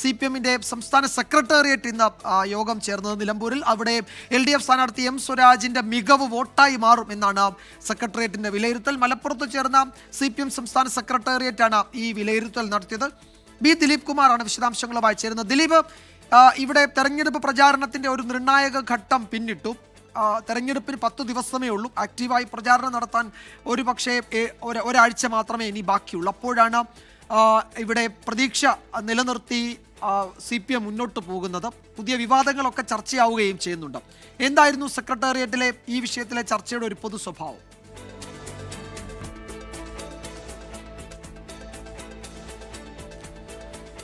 CPM-ന്റെ സംസ്ഥാന സെക്രട്ടേറിയറ്റ് ഇന്ന് യോഗം ചേർന്നത് നിലമ്പൂരിൽ. അവിടെ LDF സ്ഥാനാർത്ഥി M സ്വരാജിന്റെ മികവ് വോട്ടായി മാറും എന്നാണ് സെക്രട്ടേറിയറ്റിന്റെ വിലയിരുത്തൽ. മലപ്പുറത്ത് ചേർന്ന CPM സംസ്ഥാന സെക്രട്ടേറിയറ്റാണ് ഈ വിലയിരുത്തൽ നടത്തിയത്. B ദിലീപ് കുമാറാണ് വിശദാംശങ്ങളുമായി ചേരുന്നത്. ദിലീപ്, ഇവിടെ തെരഞ്ഞെടുപ്പ് പ്രചാരണത്തിന്റെ ഒരു നിർണായക ഘട്ടം പിന്നിട്ടു. തെരഞ്ഞെടുപ്പിന് 10 ദിവസമേ ഉള്ളൂ. ആക്റ്റീവായി പ്രചാരണം നടത്താൻ ഒരുപക്ഷെ ഒരാഴ്ച മാത്രമേ ഇനി ബാക്കിയുള്ളൂ. അപ്പോഴാണ് ഇവിടെ പ്രതീക്ഷ നിലനിർത്തി CPM മുന്നോട്ട് പോകുന്നത്. പുതിയ വിവാദങ്ങളൊക്കെ ചർച്ചയാവുകയും ചെയ്യുന്നുണ്ട്. എന്തായിരുന്നു സെക്രട്ടേറിയറ്റിലെ ഈ വിഷയത്തിലെ ചർച്ചയുടെ ഒരു പൊതു സ്വഭാവം?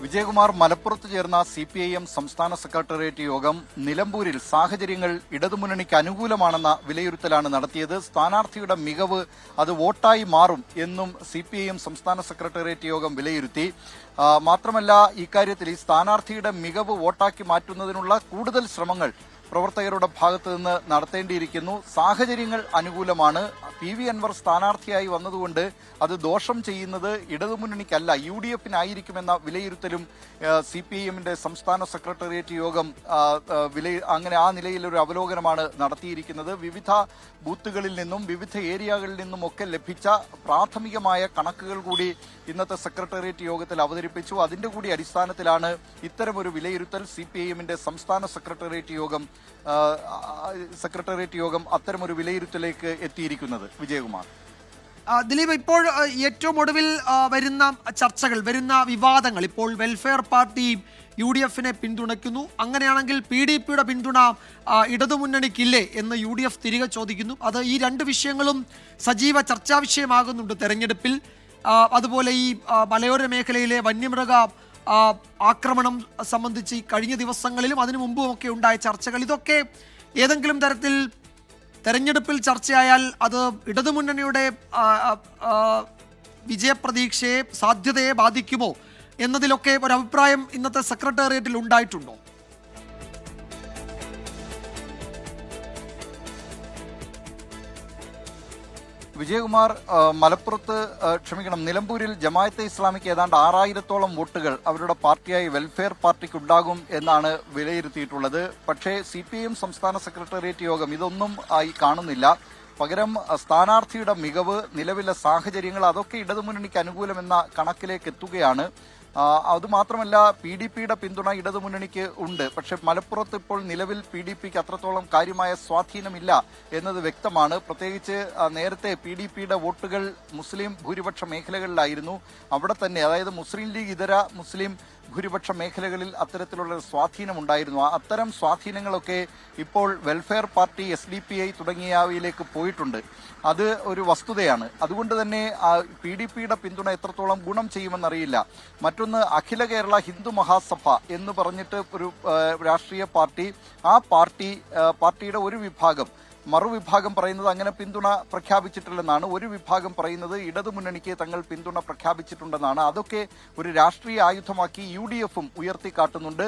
വിജയകുമാർ, മലപ്പുറത്ത് ചേർന്ന CPIM സംസ്ഥാന സെക്രട്ടേറിയറ്റ് യോഗം നിലമ്പൂരിൽ സാഹചര്യങ്ങൾ ഇടതുമുന്നണിക്ക് അനുകൂലമാണെന്ന വിലയിരുത്തലാണ് നടത്തിയത്. സ്ഥാനാർത്ഥിയുടെ മികവ് അത് വോട്ടായി മാറും എന്നും CPIM സംസ്ഥാന സെക്രട്ടേറിയറ്റ് യോഗം വിലയിരുത്തി. മാത്രമല്ല, ഇക്കാര്യത്തിൽ ഈ സ്ഥാനാർത്ഥിയുടെ മികവ് വോട്ടാക്കി മാറ്റുന്നതിനുള്ള കൂടുതൽ ശ്രമങ്ങൾ പ്രവർത്തകരുടെ ഭാഗത്ത് നിന്ന് നടത്തേണ്ടിയിരിക്കുന്നു. സാഹചര്യങ്ങൾ അനുകൂലമാണ്. PV അൻവർ സ്ഥാനാർത്ഥിയായി വന്നതുകൊണ്ട് അത് ദോഷം ചെയ്യുന്നത് ഇടതുമുന്നണിക്കല്ല, UDF-നായിരിക്കുമെന്ന വിലയിരുത്തലും CPIM-ന്റെ സംസ്ഥാന സെക്രട്ടേറിയറ്റ് യോഗം അങ്ങനെ ആ നിലയിൽ ഒരു അവലോകനമാണ് നടത്തിയിരിക്കുന്നത്. വിവിധ ബൂത്തുകളിൽ നിന്നും വിവിധ ഏരിയകളിൽ നിന്നുമൊക്കെ ലഭിച്ച പ്രാഥമികമായ കണക്കുകൾ കൂടി ഇന്നത്തെ സെക്രട്ടേറിയറ്റ് യോഗത്തിൽ അവതരിപ്പിച്ചു. അതിന്റെ കൂടി അടിസ്ഥാനത്തിലാണ് ഇത്തരമൊരു വിലയിരുത്തൽ CPIM-ന്റെ സംസ്ഥാന സെക്രട്ടേറിയറ്റ് യോഗം അത്തരമൊരു വിലയിരുത്തലേക്ക് എത്തിയിരിക്കുന്നത്. വിജയകുമാർ. ദിലീപ്, ഇപ്പോൾ ഏറ്റവും ഒടുവിൽ വരുന്ന ചർച്ചകൾ, വരുന്ന വിവാദങ്ങൾ, ഇപ്പോൾ വെൽഫെയർ പാർട്ടി UDF-നെ പിന്തുണയ്ക്കുന്നു. അങ്ങനെയാണെങ്കിൽ PDP-യുടെ പിന്തുണ ഇടതുമുന്നണിക്കില്ലേ എന്ന് UDF തിരികെ ചോദിക്കുന്നു. ഈ രണ്ട് വിഷയങ്ങളും സജീവ ചർച്ചാ വിഷയമാകുന്നുണ്ട് തെരഞ്ഞെടുപ്പിൽ. അതുപോലെ ഈ മലയോര മേഖലയിലെ വന്യമൃഗ ആക്രമണം സംബന്ധിച്ച് കഴിഞ്ഞ ദിവസങ്ങളിലും അതിനു മുമ്പുമൊക്കെ ഉണ്ടായ ചർച്ചകൾ, ഇതൊക്കെ ഏതെങ്കിലും തരത്തിൽ തെരഞ്ഞെടുപ്പിൽ ചർച്ചയായാൽ അത് ഇടതുമുന്നണിയുടെ വിജയപ്രതീക്ഷയെ, സാധ്യതയെ ബാധിക്കുമോ എന്നതിലൊക്കെ ഒരു അഭിപ്രായം ഇന്നത്തെ സെക്രട്ടേറിയറ്റിൽ ഉണ്ടായിട്ടുണ്ടോ? വിജയകുമാർ, നിലമ്പൂരിൽ ജമാഅത്തെ ഇസ്ലാമിക്ക് ഏതാണ്ട് 6000-ഓളം വോട്ടുകൾ അവരുടെ പാർട്ടിയായി വെൽഫെയർ പാർട്ടിക്ക് ഉണ്ടാകും എന്നാണ് വിലയിരുത്തിയിട്ടുള്ളത്. പക്ഷേ CPIM സംസ്ഥാന സെക്രട്ടേറിയറ്റ് യോഗം ഇതൊന്നും ആയി കാണുന്നില്ല. പകരം സ്ഥാനാർത്ഥിയുടെ മികവ്, നിലവിലെ സാഹചര്യങ്ങൾ, അതൊക്കെ ഇടതുമുന്നണിക്ക് അനുകൂലമെന്ന കണക്കിലേക്ക് എത്തുകയാണ്. അതുമാത്രമല്ല, PDP-യുടെ പിന്തുണ ഇടതുമുന്നണിക്ക് ഉണ്ട്. പക്ഷെ മലപ്പുറത്ത് ഇപ്പോൾ നിലവിൽ PDP-ക്ക് അത്രത്തോളം കാര്യമായ സ്വാധീനമില്ല എന്നത് വ്യക്തമാണ്. പ്രത്യേകിച്ച് നേരത്തെ PDP-യുടെ വോട്ടുകൾ മുസ്ലിം ഭൂരിപക്ഷ മേഖലകളിലായിരുന്നു. അവിടെ തന്നെ, അതായത് മുസ്ലിം ലീഗ് ഇതര മുസ്ലിം ഭൂരിപക്ഷ മേഖലകളിൽ അത്തരത്തിലുള്ള സ്വാധീനമുണ്ടായിരുന്നു. അത്തരം സ്വാധീനങ്ങളൊക്കെ ഇപ്പോൾ വെൽഫെയർ പാർട്ടി, SDPI തുടങ്ങിയവയിലേക്ക് പോയിട്ടുണ്ട്. അത് ഒരു വസ്തുതയാണ്. അതുകൊണ്ട് തന്നെ PDP-യുടെ പിന്തുണ എത്രത്തോളം ഗുണം ചെയ്യുമെന്നറിയില്ല. മറ്റൊന്ന്, അഖില കേരള ഹിന്ദു മഹാസഭ എന്ന് പറഞ്ഞിട്ട് ഒരു രാഷ്ട്രീയ പാർട്ടി, ആ പാർട്ടിയുടെ ഒരു വിഭാഗം, മറുവിഭാഗം പറയുന്നത് അങ്ങനെ പിന്തുണ പ്രഖ്യാപിച്ചിട്ടില്ലെന്നാണ്. ഒരു വിഭാഗം പറയുന്നത് ഇടതുമുന്നണിക്ക് തങ്ങൾ പിന്തുണ പ്രഖ്യാപിച്ചിട്ടുണ്ടെന്നാണ്. അതൊക്കെ ഒരു രാഷ്ട്രീയ ആയുധമാക്കി UDF-ഉം ഉയർത്തിക്കാട്ടുന്നുണ്ട്.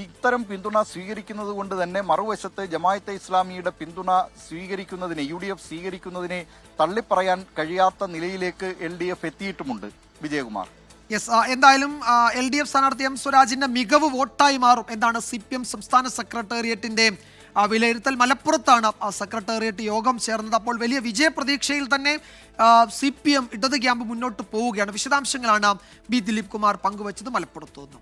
ഇത്തരം പിന്തുണ സ്വീകരിക്കുന്നത് കൊണ്ട് തന്നെ മറുവശത്ത് ജമാഅത്തെ ഇസ്ലാമിയുടെ പിന്തുണ സ്വീകരിക്കുന്നതിനെ, UDF സ്വീകരിക്കുന്നതിനെ തള്ളിപ്പറയാൻ കഴിയാത്ത നിലയിലേക്ക് LDF എത്തിയിട്ടുമുണ്ട്. വിജയകുമാർ. എന്തായാലും LDF സ്ഥാനാർത്ഥി M സ്വരാജിന്റെ മികവ് വോട്ടായി മാറും എന്നാണ് CPM സംസ്ഥാന സെക്രട്ടേറിയറ്റിന്റെ വിലയിരുത്തൽ. മലപ്പുറത്താണ് സെക്രട്ടേറിയറ്റ് യോഗം ചേർന്നത്. അപ്പോൾ വലിയ വിജയപ്രതീക്ഷയിൽ തന്നെ CPM ഇടത് ക്യാമ്പ് മുന്നോട്ട് പോവുകയാണ്. വിശദാംശങ്ങളാണ് B ദിലീപ് കുമാർ പങ്കുവച്ചത് മലപ്പുറത്തു നിന്നും.